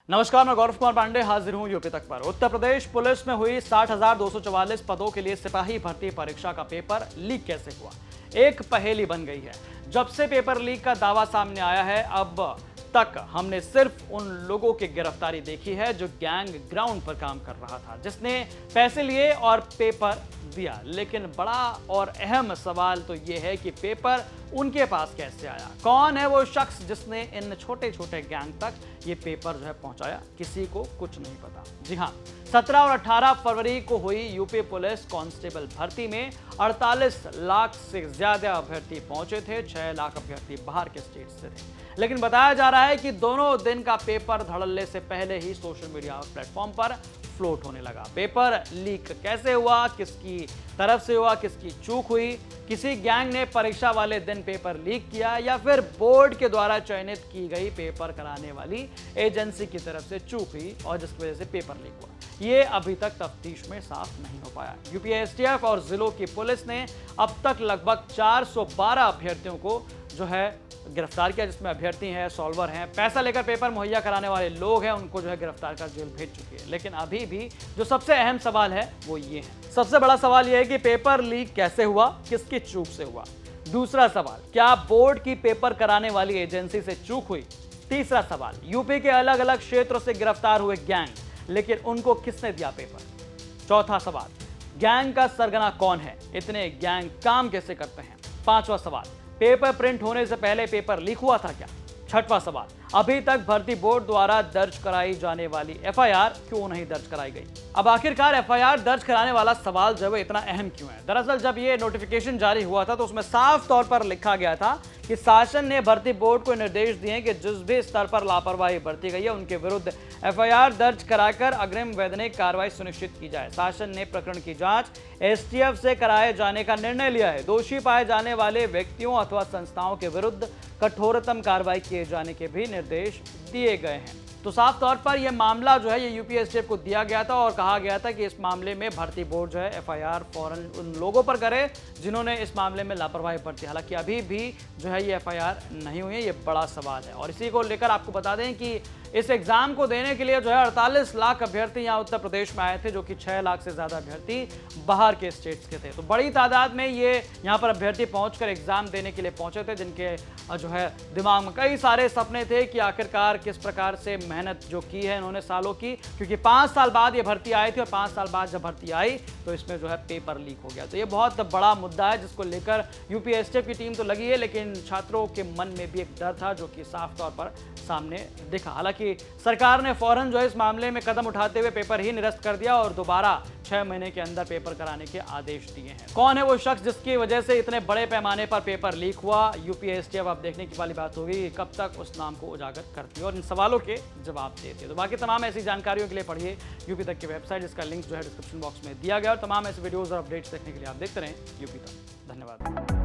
नमस्कार, मैं गौरव कुमार पांडे हाजिर हूं यूपी तक पर। उत्तर प्रदेश पुलिस में हुई 60,244 पदों के लिए सिपाही भर्ती परीक्षा का पेपर लीक कैसे हुआ, एक पहेली बन गई है। जब से पेपर लीक का दावा सामने आया है, अब तक हमने सिर्फ उन लोगों की गिरफ्तारी देखी है जो गैंग ग्राउंड पर काम कर रहा था, जिसने पैसे लिए और पेपर दिया। लेकिन बड़ा और अहम सवाल तो यह है कि पेपर उनके पास कैसे आया। कौन है वो शख्स जिसने इन छोटे छोटे गैंग तक ये पेपर जो है पहुंचाया? किसी को कुछ नहीं पता। जी हां, 17 और 18 फरवरी को हुई यूपी पुलिस कांस्टेबल भर्ती में 48 लाख से ज्यादा अभ्यर्थी पहुंचे थे। 6 लाख अभ्यर्थी बाहर के स्टेट से थे। लेकिन बताया जा रहा है कि दोनों दिन का पेपर धड़ल्ले से पहले ही सोशल मीडिया प्लेटफॉर्म पर फ्लोट होने लगा। पेपर लीक कैसे हुआ, किसकी तरफ से हुआ, किसकी चूक हुई? किसी गैंग ने परीक्षा वाले दिन पेपर लीक किया या फिर बोर्ड के द्वारा चयनित की गई पेपर कराने वाली एजेंसी की तरफ से चूक हुई और जिसकी वजह से पेपर लीक हुआ? ये अभी तक तफ्तीश में साफ नहीं हो पाया। यूपी एसटीएफ और जिलों की पुलिस ने अब तक लगभग 412 अभ्यर्थियों को जो है गिरफ्तार किया, जिसमें अभ्यर्थी हैं, सॉल्वर हैं, पैसा लेकर पेपर मुहैया कराने वाले लोग हैं, उनको जो है गिरफ्तार कर जेल भेज चुकी है। लेकिन अभी भी जो सबसे अहम सवाल है वो ये है। सबसे बड़ा सवाल ये है कि पेपर लीक कैसे हुआ, किसकी चूक से हुआ? दूसरा सवाल, क्या बोर्ड की पेपर कराने वाली एजेंसी से चूक हुई? तीसरा सवाल, यूपी के अलग अलग क्षेत्रों से गिरफ्तार हुए गैंग, लेकिन उनको किसने दिया पेपर? चौथा सवाल, गैंग का सरगना कौन है? इतने गैंग काम कैसे करते हैं? पांचवा सवाल, पेपर प्रिंट होने से पहले पेपर लीक हुआ था क्या? छठवां सवाल, अभी तक भर्ती बोर्ड द्वारा दर्ज कराई जाने वाली एफआईआर क्यों नहीं दर्ज कराई गई? अब आखिरकार एफआईआर दर्ज कराने वाला सवाल जो है इतना अहम क्यों है? दरअसल जब ये नोटिफिकेशन जारी हुआ था तो उसमें साफ तौर पर लिखा गया था कि शासन ने भर्ती बोर्ड को निर्देश दिए कि जिस भी स्तर पर लापरवाही बरती गई है उनके विरुद्ध एफआईआर दर्ज कराकर अग्रिम वैधानिक कार्रवाई सुनिश्चित की जाए। शासन ने प्रकरण की जांच एसटीएफ से कराए जाने का निर्णय लिया है। दोषी पाए जाने वाले व्यक्तियों अथवा संस्थाओं के विरुद्ध कठोरतम कार्रवाई किए जाने के भी निर्देश दिए गए हैं। तो साफ तौर पर यह मामला जो है ये यूपी एसटीएफ को दिया गया था और कहा गया था कि इस मामले में भर्ती बोर्ड जो है एफआईआर फौरन उन लोगों पर करे जिन्होंने इस मामले में लापरवाही बरती। हालांकि अभी भी जो है ये एफआईआर नहीं हुई है, ये बड़ा सवाल है। और इसी को लेकर आपको बता दें कि इस एग्जाम को देने के लिए जो है 48 लाख अभ्यर्थी यहाँ उत्तर प्रदेश में आए थे, जो कि 6 लाख से ज्यादा अभ्यर्थी बाहर के स्टेट्स के थे। तो बड़ी तादाद में ये यहाँ पर अभ्यर्थी पहुंचकर एग्जाम देने के लिए पहुंचे थे, जिनके जो है दिमाग में कई सारे सपने थे कि आखिरकार किस प्रकार से मेहनत जो की है इन्होंने सालों की, क्योंकि 5 साल बाद ये भर्ती आई थी और 5 साल बाद जब भर्ती आई तो इसमें जो है पेपर लीक हो गया। तो ये बहुत बड़ा मुद्दा है जिसको लेकर यूपी एसटीएफ की टीम तो लगी है, लेकिन छात्रों के मन में भी एक डर था जो कि साफ तौर पर सामने दिखा। हालांकि सरकार ने फौरन जो है इस मामले में कदम उठाते हुए पेपर ही निरस्त कर दिया और दोबारा 6 महीने के अंदर पेपर कराने के आदेश दिए हैं। कौन है वो शख्स जिसकी वजह से इतने बड़े पैमाने पर पेपर लीक हुआ? यूपी एसटीएफ अब देखने की वाली बात होगी कब तक उस नाम को उजागर करती है और इन सवालों के जवाब देती है। तो बाकी तमाम ऐसी जानकारियों के लिए पढ़िए यूपी तक की वेबसाइट, जिसका लिंक जो है डिस्क्रिप्शन बॉक्स में दिया गया। और तमाम ऐसे वीडियोस और अपडेट्स देखने के लिए आप देखते रहें यूपी तक। धन्यवाद।